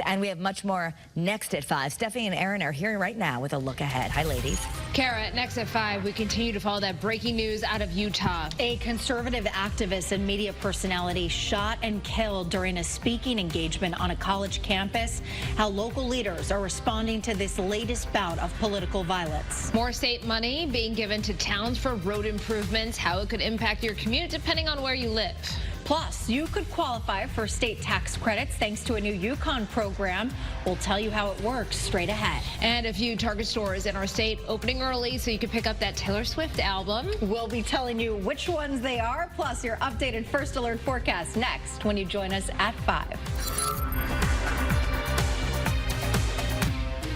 And we have much more next at 5. Stephanie and Erin are here right now with a look ahead. Hi, ladies. Kara, next at 5, we continue to follow that breaking news out of Utah. A conservative activist and media personality shot and killed during a speaking engagement on a college campus. How local leaders are responding to this latest bout of political violence. More state money being given to towns for road improvements, how it could impact your commute depending on where you live. Plus, you could qualify for state tax credits thanks to a new Yukon program. We'll tell you how it works straight ahead. And a few Target stores in our state opening early so you can pick up that Taylor Swift album. We'll be telling you which ones they are, plus your updated First Alert forecast next when you join us at 5.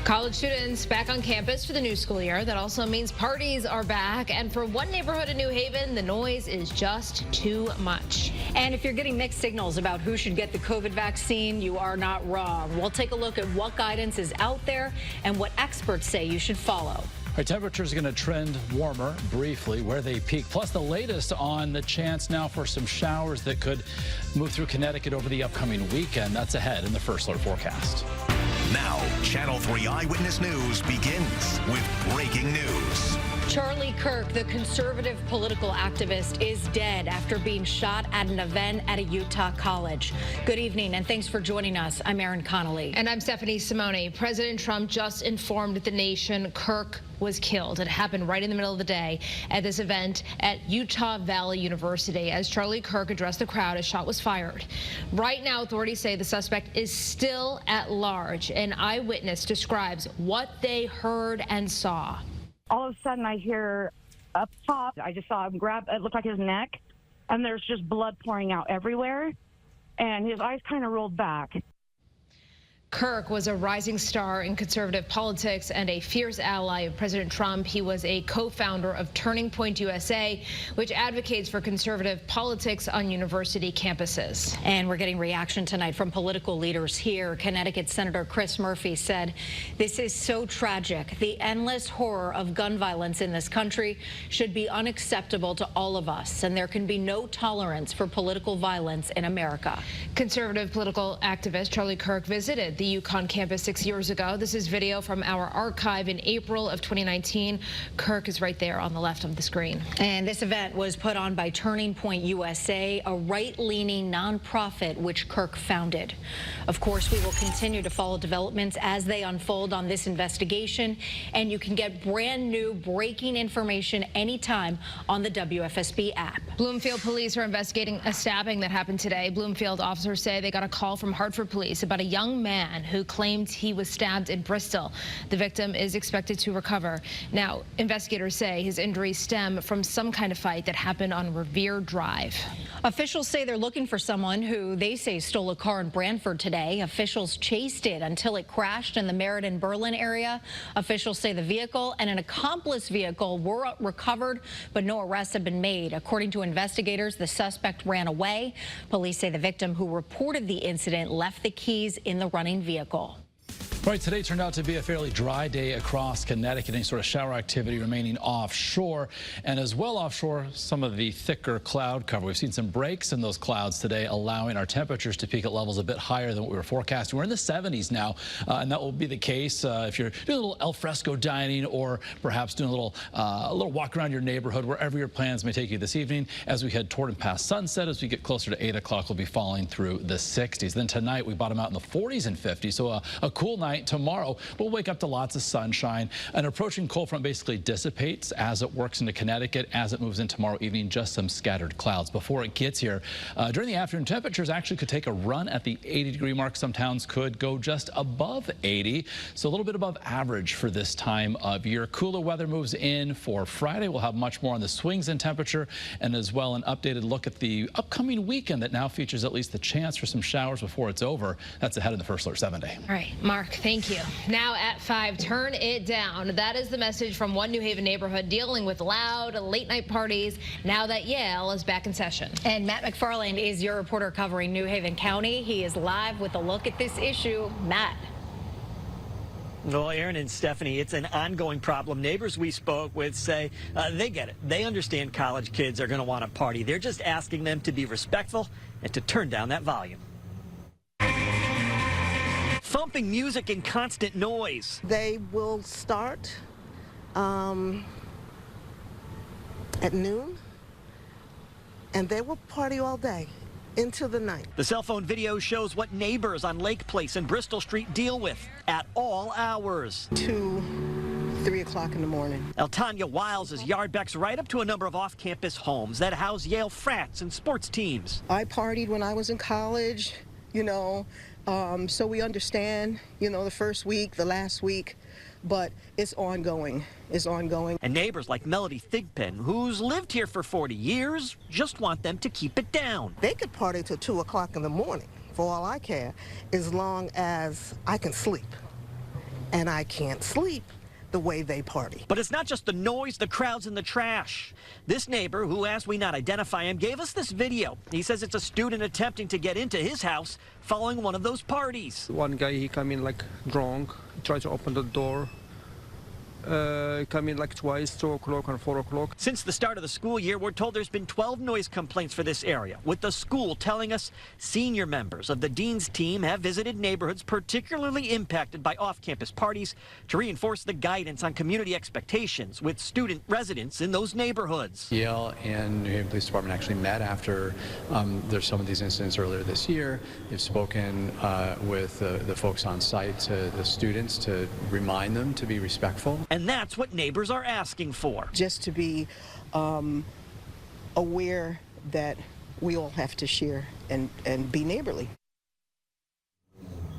College students back on campus for the new school year. That also means parties are back. And for one neighborhood in New Haven, the noise is just too much. And if you're getting mixed signals about who should get the COVID vaccine, you are not wrong. We'll take a look at what guidance is out there and what experts say you should follow. Our temperatures are going to trend warmer briefly where they peak. Plus the latest on the chance now for some showers that could move through Connecticut over the upcoming weekend. That's ahead in the First Alert forecast. Now, Channel 3 Eyewitness News begins with breaking news. Charlie Kirk, the conservative political activist, is dead after being shot at an event at a Utah college. Good evening, and thanks for joining us. I'm Erin Connolly. And I'm Stephanie Simoni. President Trump just informed the nation Kirk was killed. It happened right in the middle of the day at this event at Utah Valley University. As Charlie Kirk addressed the crowd, a shot was fired. Right now, authorities say the suspect is still at large. An eyewitness describes what they heard and saw. All of a sudden, I hear up top, I just saw him grab, it looked like his neck, and there's just blood pouring out everywhere, and his eyes kind of rolled back. Kirk was a rising star in conservative politics and a fierce ally of President Trump. He was a co-founder of Turning Point USA, which advocates for conservative politics on university campuses. And we're getting reaction tonight from political leaders here. Connecticut Senator Chris Murphy said, "This is so tragic. The endless horror of gun violence in this country should be unacceptable to all of us, and there can be no tolerance for political violence in America." Conservative political activist Charlie Kirk visited the Yukon campus 6 years ago. This is video from our archive in April of 2019. Kirk is right there on the left of the screen. And this event was put on by Turning Point USA, a right-leaning nonprofit which Kirk founded. Of course, we will continue to follow developments as they unfold on this investigation, and you can get brand new breaking information anytime on the WFSB app. Bloomfield police are investigating a stabbing that happened today. Bloomfield officers say they got a call from Hartford police about a young man who claimed he was stabbed in Bristol. The victim is expected to recover. Now, investigators say his injuries stem from some kind of fight that happened on Revere Drive. Officials say they're looking for someone who they say stole a car in Branford today. Officials chased it until it crashed in the Meriden-Berlin area. Officials say the vehicle and an accomplice vehicle were recovered, but no arrests have been made. According to investigators, the suspect ran away. Police say the victim who reported the incident left the keys in the running vehicle. Right, today turned out to be a fairly dry day across Connecticut. Any sort of shower activity remaining offshore, and as well offshore, some of the thicker cloud cover. We've seen some breaks in those clouds today, allowing our temperatures to peak at levels a bit higher than what we were forecasting. We're in the 70s now, and that will be the case if you're doing a little al fresco dining or perhaps doing a little walk around your neighborhood, wherever your plans may take you this evening. As we head toward and past sunset, as we get closer to 8 o'clock, we'll be falling through the 60s. Then tonight, we bottom out in the 40s and 50s, so a cool night. Tomorrow, we'll wake up to lots of sunshine. An approaching cold front basically dissipates as it works into Connecticut. As it moves in tomorrow evening, just some scattered clouds. Before it gets here, during the afternoon, temperatures actually could take a run at the 80-degree mark. Some towns could go just above 80, so a little bit above average for this time of year. Cooler weather moves in for Friday. We'll have much more on the swings in temperature, and as well an updated look at the upcoming weekend that now features at least the chance for some showers before it's over. That's ahead of the First Alert 7-day. All right, Mark, thank you. Now at 5, turn it down. That is the message from one New Haven neighborhood dealing with loud late-night parties now that Yale is back in session. And Matt McFarland is your reporter covering New Haven County. He is live with a look at this issue. Matt. Well, Erin and Stephanie, it's an ongoing problem. Neighbors we spoke with say they get it. They understand college kids are going to want to party. They're just asking them to be respectful and to turn down that volume. thumping music and constant noise. They will start at noon, and they will party all day into the night. The cell phone video shows what neighbors on Lake Place and Bristol Street deal with at all hours. 2, 3 o'clock in the morning. Eltanya Wiles' yard backs right up to a number of off-campus homes that house Yale frats and sports teams. I partied when I was in college, you know, so we understand, you know, the first week, the last week, but it's ongoing. It's ongoing. And neighbors like Melody Thigpen, who's lived here for 40 years, just want them to keep it down. They could party till 2 o'clock in the morning, for all I care, as long as I can sleep. And I can't sleep the way they party. But it's not just the noise, the crowds, and the trash. This neighbor, who asked we not identify him, gave us this video. He says it's a student attempting to get into his house following one of those parties. One guy, he come in like drunk, tried to open the door. Come in like twice, 2 o'clock and 4 o'clock. Since the start of the school year, we're told there's been 12 noise complaints for this area, with the school telling us senior members of the dean's team have visited neighborhoods particularly impacted by off-campus parties to reinforce the guidance on community expectations with student residents in those neighborhoods. Yale and New Haven Police Department actually met after there's some of these incidents earlier this year. They've spoken with the folks on site, to the students, to remind them to be respectful. And that's what neighbors are asking for. Just to be aware that we all have to share and be neighborly.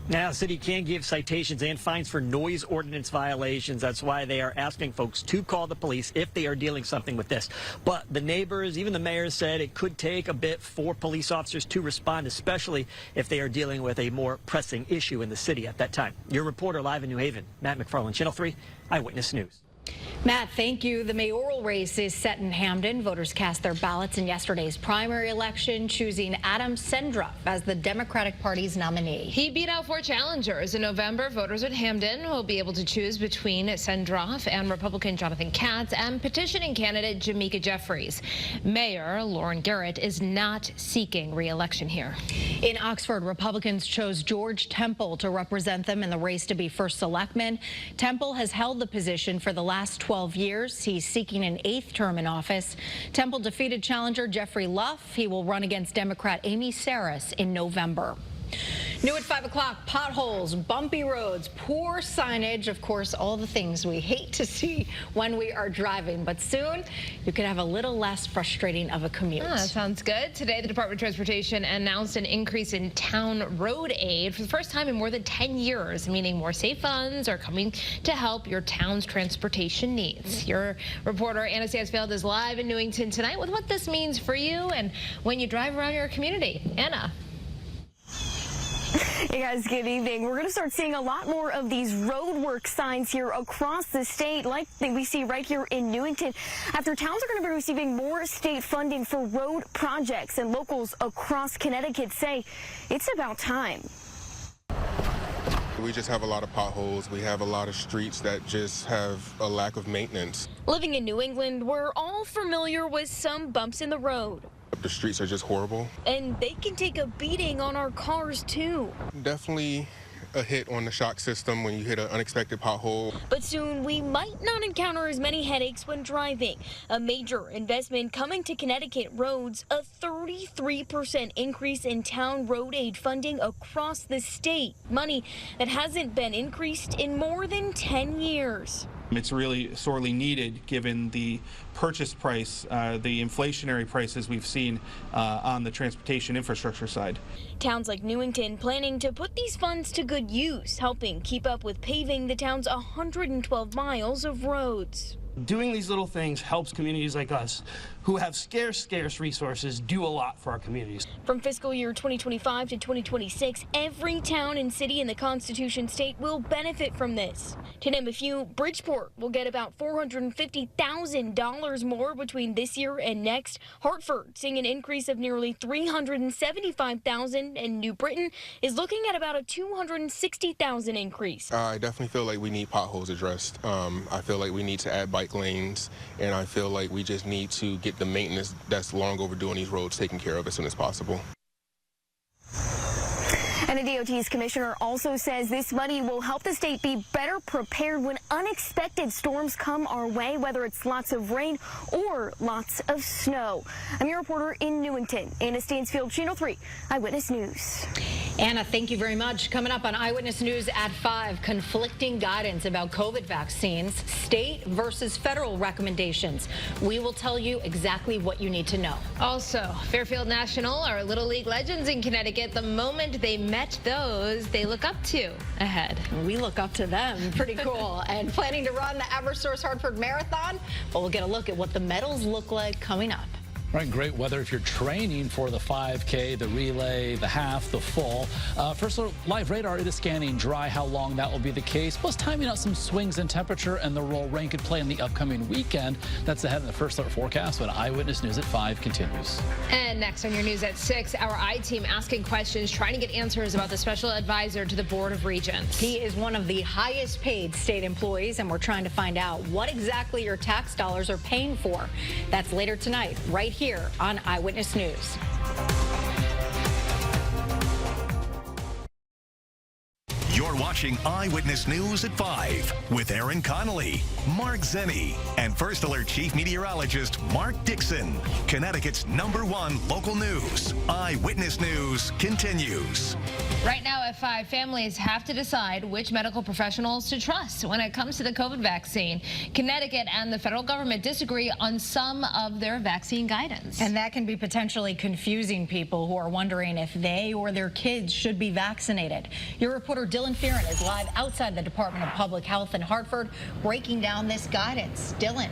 Now, the city can give citations and fines for noise ordinance violations. That's why they are asking folks to call the police if they are dealing something with this. But the neighbors, even the mayor, said it could take a bit for police officers to respond, especially if they are dealing with a more pressing issue in the city at that time. Your reporter live in New Haven, Matt McFarland, Channel 3 Eyewitness News. Matt, thank you. The mayoral race is set in Hamden. Voters cast their ballots in yesterday's primary election, choosing Adam Sendroff as the Democratic Party's nominee. He beat out 4 challengers. In November, voters at Hamden will be able to choose between Sendroff and Republican Jonathan Katz and petitioning candidate Jamika Jeffries. Mayor Lauren Garrett is not seeking re-election here. In Oxford, Republicans chose George Temple to represent them in the race to be first selectman. Temple has held the position for the last 12 years. He's seeking an 8th term in office. Temple defeated challenger Jeffrey Luff. He will run against Democrat Amy Saris in November. New at 5 o'clock, potholes, bumpy roads, poor signage, of course, all the things we hate to see when we are driving. But soon, you could have a little less frustrating of a commute. That sounds good. Today, the Department of Transportation announced an increase in town road aid for the first time in more than 10 years, meaning more safe funds are coming to help your town's transportation needs. Your reporter, Anna Stansfield, is live in Newington tonight with what this means for you and when you drive around your community. Anna. Hey guys, good evening. We're going to start seeing a lot more of these roadwork signs here across the state, like we see right here in Newington, after towns are going to be receiving more state funding for road projects, and locals across Connecticut say it's about time. We just have a lot of potholes. We have a lot of streets that just have a lack of maintenance. Living in New England, we're all familiar with some bumps in the road. The streets are just horrible. And they can take a beating on our cars, too. Definitely a hit on the shock system when you hit an unexpected pothole. But soon we might not encounter as many headaches when driving. A major investment coming to Connecticut roads, a 33% increase in town road aid funding across the state. Money that hasn't been increased in more than 10 years. It's really sorely needed given the purchase price, the inflationary prices we've seen on the transportation infrastructure side. Towns like Newington planning to put these funds to good use, helping keep up with paving the town's 112 miles of roads. Doing these little things helps communities like us, who have scarce resources, do a lot for our communities. From fiscal year 2025 to 2026, every town and city in the Constitution state will benefit from this. To name a few, Bridgeport will get about $450,000 more between this year and next. Hartford seeing an increase of nearly $375,000, and New Britain is looking at about a $260,000 increase. I definitely feel like we need potholes addressed. I feel like we need to add bike lanes, and I feel like we just need to get the maintenance that's long overdue on these roads taken care of as soon as possible. And the DOT's commissioner also says this money will help the state be better prepared when unexpected storms come our way, whether it's lots of rain or lots of snow. I'm your reporter in Newington, Anna Stansfield, Channel 3 Eyewitness News. Anna, thank you very much. Coming up on Eyewitness News at 5, conflicting guidance about COVID vaccines, state versus federal recommendations. We will tell you exactly what you need to know. Also, Fairfield National are Little League legends in Connecticut. The moment they met those they look up to ahead. We look up to them. Pretty cool. And planning to run the Eversource Hartford Marathon? Well, we'll get a look at what the medals look like coming up. Right, great weather if you're training for the 5K, the relay, the half, the full. First, live radar, it is scanning dry. How long that will be the case, plus timing out some swings in temperature and the role rain could play in the upcoming weekend. That's ahead in the First Alert forecast when Eyewitness News at 5 continues. And next on your news at 6, our I-team asking questions, trying to get answers about the special advisor to the Board of Regents. He is one of the highest paid state employees, and we're trying to find out what exactly your tax dollars are paying for. That's later tonight, right here on Eyewitness News. You're watching Eyewitness News at 5 with Erin Connolly, Mark Zenny, and First Alert Chief Meteorologist Mark Dixon. Connecticut's #1 local news. Eyewitness News continues. Right now at 5, families have to decide which medical professionals to trust when it comes to the COVID vaccine. Connecticut and the federal government disagree on some of their vaccine guidance. And that can be potentially confusing people who are wondering if they or their kids should be vaccinated. Your reporter Dylan Erin is live outside the Department of Public Health in Hartford, breaking down this guidance. Dylan.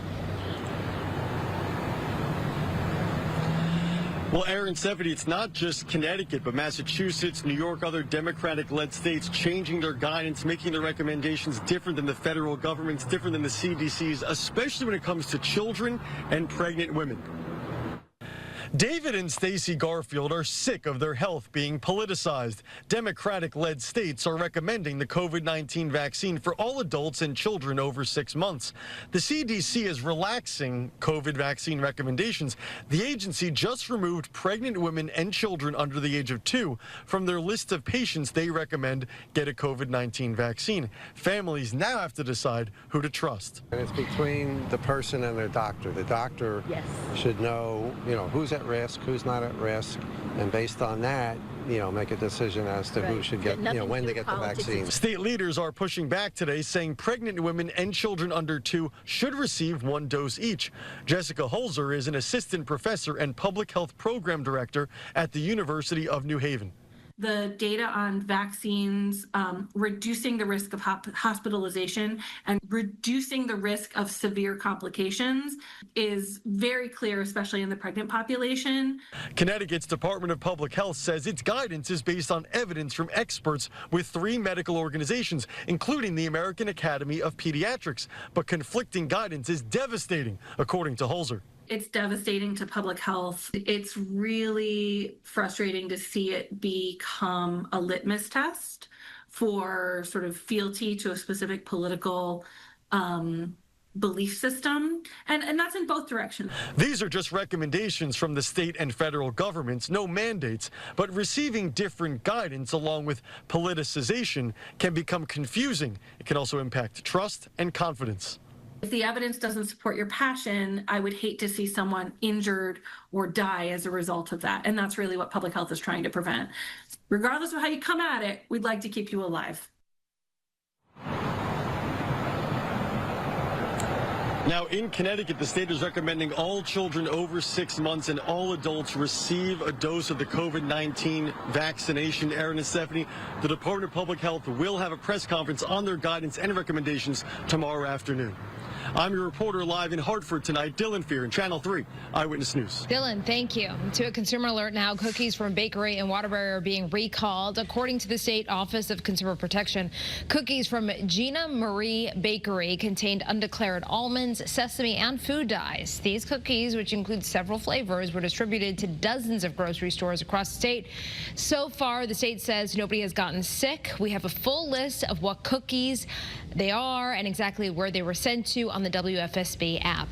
Well, Erin, Stephanie, it's not just Connecticut, but Massachusetts, New York, other Democratic-led states changing their guidance, making their recommendations different than the federal government's, different than the CDC's, especially when it comes to children and pregnant women. David and Stacey Garfield are sick of their health being politicized. Democratic-led states are recommending the COVID-19 vaccine for all adults and children over 6 months. The CDC is relaxing COVID vaccine recommendations. The agency just removed pregnant women and children under the age of 2 from their list of patients they recommend get a COVID-19 vaccine. Families now have to decide who to trust. And it's between the person and their doctor. The doctor should know, who's at risk, who's not at risk, and based on that, make a decision as to who should get, when to get the vaccine. State leaders are pushing back today, saying pregnant women and children under 2 should receive 1 dose each. Jessica Holzer is an assistant professor and public health program director at the University of New Haven. The data on vaccines reducing the risk of hospitalization and reducing the risk of severe complications is very clear, especially in the pregnant population. Connecticut's Department of Public Health says its guidance is based on evidence from experts with 3 medical organizations, including the American Academy of Pediatrics. But conflicting guidance is devastating, according to Holzer. It's devastating to public health. It's really frustrating to see it become a litmus test for sort of fealty to a specific political belief system, and that's in both directions. These are just recommendations from the state and federal governments, no mandates, but receiving different guidance along with politicization can become confusing. It can also impact trust and confidence. If the evidence doesn't support your passion, I would hate to see someone injured or die as a result of that. And that's really what public health is trying to prevent. Regardless of how you come at it, we'd like to keep you alive. Now, in Connecticut, the state is recommending all children over 6 months and all adults receive a dose of the COVID-19 vaccination. Erin and Stephanie, the Department of Public Health will have a press conference on their guidance and recommendations tomorrow afternoon. I'm your reporter live in Hartford tonight, Dylan Erin, Channel 3 Eyewitness News. Dylan, thank you. To a consumer alert now, cookies from a bakery in Waterbury are being recalled. According to the State Office of Consumer Protection, cookies from Gina Marie Bakery contained undeclared almonds, sesame, and food dyes. These cookies, which include several flavors, were distributed to dozens of grocery stores across the state. So far, the state says nobody has gotten sick. We have a full list of what cookies they are and exactly where they were sent to on the WFSB app.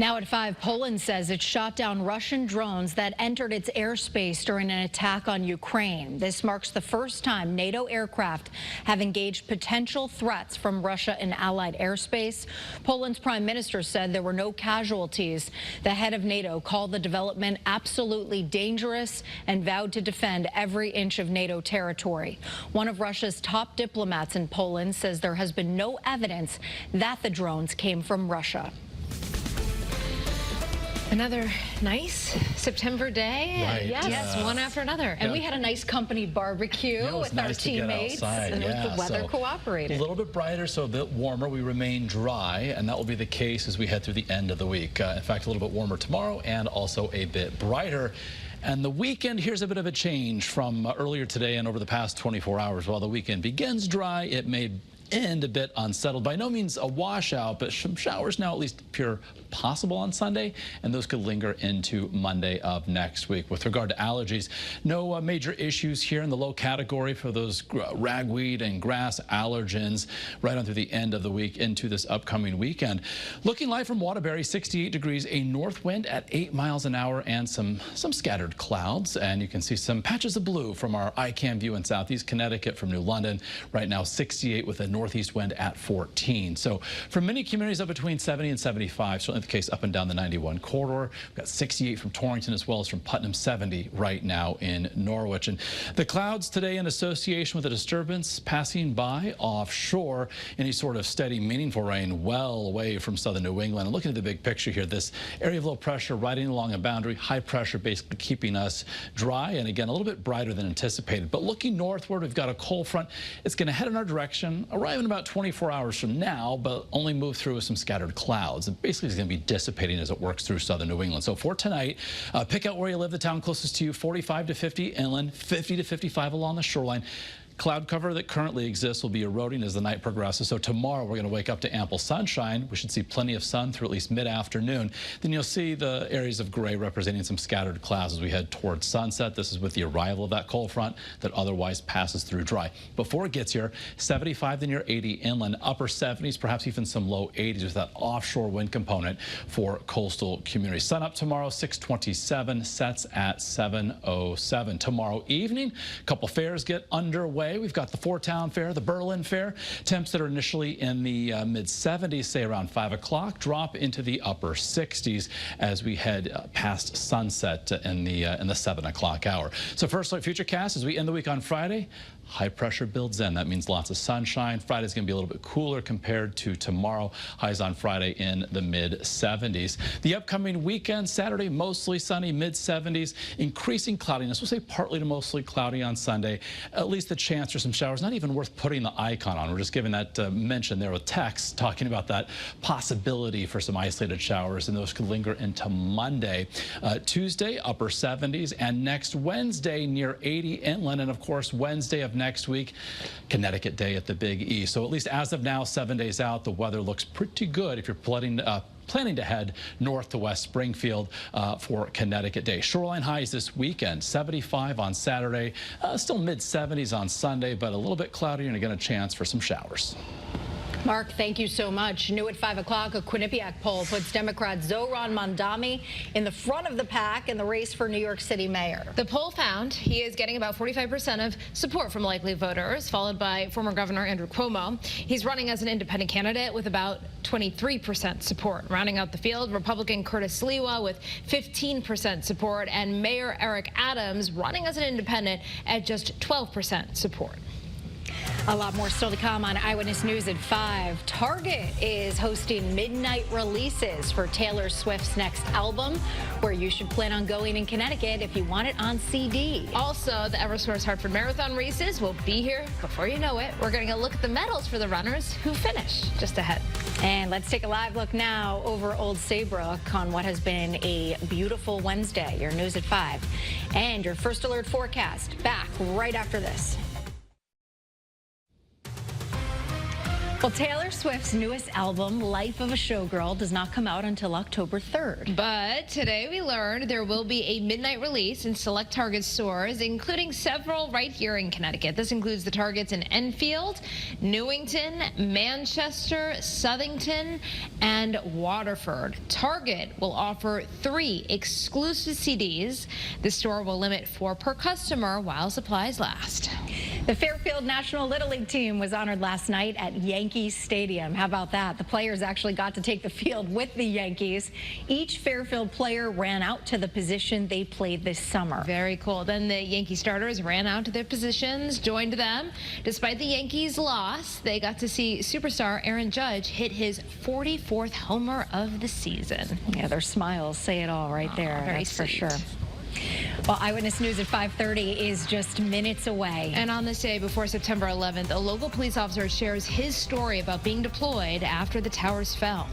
Now at 5, Poland says it shot down Russian drones that entered its airspace during an attack on Ukraine. This marks the first time NATO aircraft have engaged potential threats from Russia in allied airspace. Poland's prime minister said there were no casualties. The head of NATO called the development absolutely dangerous and vowed to defend every inch of NATO territory. One of Russia's top diplomats in Poland says there has been no evidence that the drones came from Russia. Another nice September day. Right. Yes, one after another. And we had a nice company barbecue with our teammates, and the weather cooperated. A little bit brighter, so a bit warmer. We remain dry, and that will be the case as we head through the end of the week. In fact, a little bit warmer tomorrow and also a bit brighter. And the weekend, here's a bit of a change from earlier today and over the past 24 hours. While the weekend begins dry, it may end a bit unsettled. By no means a washout, but some showers now at least appear possible on Sunday, and those could linger into Monday of next week. With regard to allergies, no major issues here in the low category for those ragweed and grass allergens right on through the end of the week into this upcoming weekend. Looking live from Waterbury, 68 degrees, a north wind at 8 miles an hour, and some scattered clouds. And you can see some patches of blue from our iCam view in southeast Connecticut from New London. Right now 68 with a northeast wind at 14. So for many communities up between 70 and 75, certainly the case up and down the 91 corridor. We've got 68 from Torrington as well as from Putnam, 70 right now in Norwich. And the clouds today in association with a disturbance passing by offshore. Any sort of steady, meaningful rain well away from southern New England. And looking at the big picture here, this area of low pressure riding along a boundary, high pressure basically keeping us dry and again a little bit brighter than anticipated. But looking northward, we've got a cold front. It's going to head in our direction, arrive in about 24 hours from now, but only move through with some scattered clouds. And basically it's going to be dissipating as it works through southern New England. So for tonight, pick out where you live, the town closest to you, 45 to 50 inland, 50 to 55 along the shoreline. Cloud cover that currently exists will be eroding as the night progresses. So tomorrow we're going to wake up to ample sunshine. We should see plenty of sun through at least mid-afternoon. Then you'll see the areas of gray representing some scattered clouds as we head towards sunset. This is with the arrival of that cold front that otherwise passes through dry. Before it gets here, 75 to near 80 inland, upper 70s, perhaps even some low 80s with that offshore wind component for coastal communities. Sun up tomorrow, 6:27, sets at 7:07. Tomorrow evening, a couple fairs get underway. We've got the Four-Town Fair, the Berlin Fair. Temps that are initially in the mid-70s, say around 5 o'clock, drop into the upper 60s as we head past sunset in the 7 o'clock hour. So first look futurecast as we end the week on Friday. High pressure builds in. That means lots of sunshine. Friday's going to be a little bit cooler compared to tomorrow. Highs on Friday in the mid-70s. The upcoming weekend, Saturday, mostly sunny, mid-70s. Increasing cloudiness. We'll say partly to mostly cloudy on Sunday. At least the chance for some showers. Not even worth putting the icon on. We're just giving that mention there with text talking about that possibility for some isolated showers, and those could linger into Monday. Tuesday, upper 70s, and next Wednesday, near 80 inland, and of course, Wednesday of next week, Connecticut Day at the Big E. So at least as of now, 7 days out, the weather looks pretty good if you're planning to head north to West Springfield for Connecticut Day. Shoreline highs this weekend, 75 on Saturday, still mid-70s on Sunday, but a little bit cloudier and again a chance for some showers. Mark, thank you so much. New at 5 o'clock, a Quinnipiac poll puts Democrat Zohran Mamdani in the front of the pack in the race for New York City mayor. The poll found he is getting about 45% of support from likely voters, followed by former Governor Andrew Cuomo. He's running as an independent candidate with about 23% support. Rounding out the field, Republican Curtis Sliwa with 15% support, and Mayor Eric Adams running as an independent at just 12% support. A lot more still to come on Eyewitness News at 5. Target is hosting midnight releases for Taylor Swift's next album, where you should plan on going in Connecticut if you want it on CD. Also, the Eversource Hartford Marathon races will be here before you know it. We're getting a look at the medals for the runners who finish just ahead. And let's take a live look now over Old Saybrook on what has been a beautiful Wednesday. Your news at 5. And your first alert forecast back right after this. Well, Taylor Swift's newest album, Life of a Showgirl, does not come out until October 3rd. But today we learned there will be a midnight release in select Target stores, including several right here in Connecticut. This includes the Targets in Enfield, Newington, Manchester, Southington, and Waterford. Target will offer 3 exclusive CDs. The store will limit 4 per customer while supplies last. The Fairfield National Little League team was honored last night at Yankee Stadium. How about that? The players actually got to take the field with the Yankees. Each Fairfield player ran out to the position they played this summer. Very cool. Then the Yankee starters ran out to their positions, joined them. Despite the Yankees' loss, they got to see superstar Aaron Judge hit his 44th homer of the season. Yeah, their smiles say it all right there. Very That's for sweet. sure. Well, Eyewitness News at 5:30 is just minutes away. And on this day before September 11th, a local police officer shares his story about being deployed after the towers fell.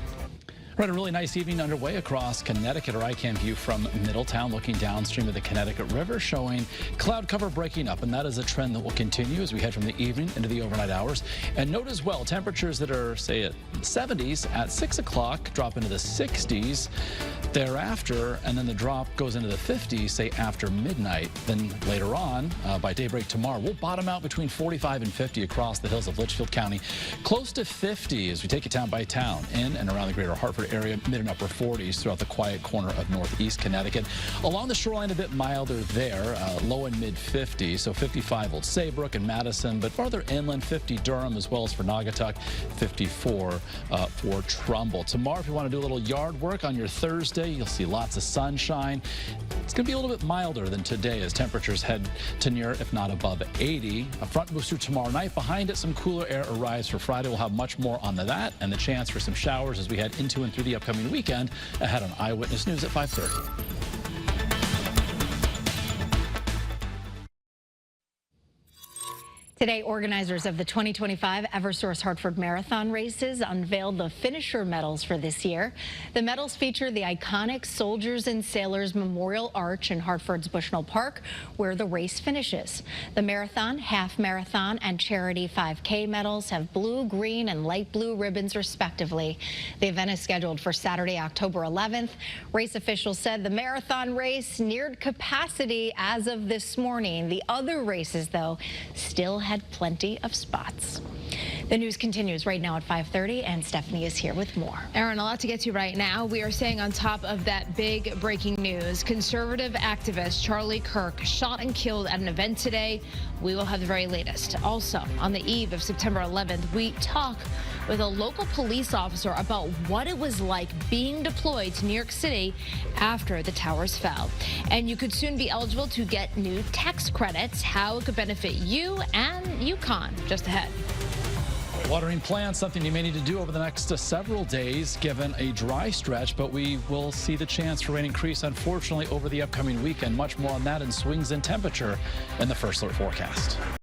Right, a really nice evening underway across Connecticut. Our iCam view from Middletown looking downstream of the Connecticut River, showing cloud cover breaking up, and that is a trend that will continue as we head from the evening into the overnight hours. And note as well, temperatures that are, say, at 70s at 6 o'clock drop into the 60s thereafter, and then the drop goes into the 50s, say, after midnight. Then later on, by daybreak tomorrow, we'll bottom out between 45 and 50 across the hills of Litchfield County. Close to 50 as we take it town by town in and around the greater Hartford area, mid and upper 40s throughout the quiet corner of northeast Connecticut. Along the shoreline, a bit milder there, low and mid 50s, so 55 Old Saybrook and Madison, but farther inland, 50 Durham, as well as for Naugatuck, 54 for Trumbull. Tomorrow, if you want to do a little yard work on your Thursday, you'll see lots of sunshine. It's going to be a little bit milder than today as temperatures head to near, if not above 80. A front moves through tomorrow night. Behind it, some cooler air arrives for Friday. We'll have much more on that and the chance for some showers as we head into and through the upcoming weekend. Ahead on Eyewitness News at 5:30. Today, organizers of the 2025 Eversource Hartford Marathon races unveiled the finisher medals for this year. The medals feature the iconic Soldiers and Sailors Memorial Arch in Hartford's Bushnell Park, where the race finishes. The marathon, half marathon, and charity 5K medals have blue, green, and light blue ribbons, respectively. The event is scheduled for Saturday, October 11th. Race officials said the marathon race neared capacity as of this morning. The other races, though, still had plenty of spots. The news continues right now at 5:30, and Stephanie is here with more. Erin, a lot to get to right now. We are staying on top of that big breaking news. Conservative activist Charlie Kirk shot and killed at an event today. We will have the very latest. Also, on the eve of September 11th, we talk with a local police officer about what it was like being deployed to New York City after the towers fell. And you could soon be eligible to get new tax credits, how it could benefit you and UConn. Just ahead. Watering plants, something you may need to do over the next several days, given a dry stretch, but we will see the chance for rain increase, unfortunately, over the upcoming weekend. Much more on that and swings in temperature in the First Alert forecast.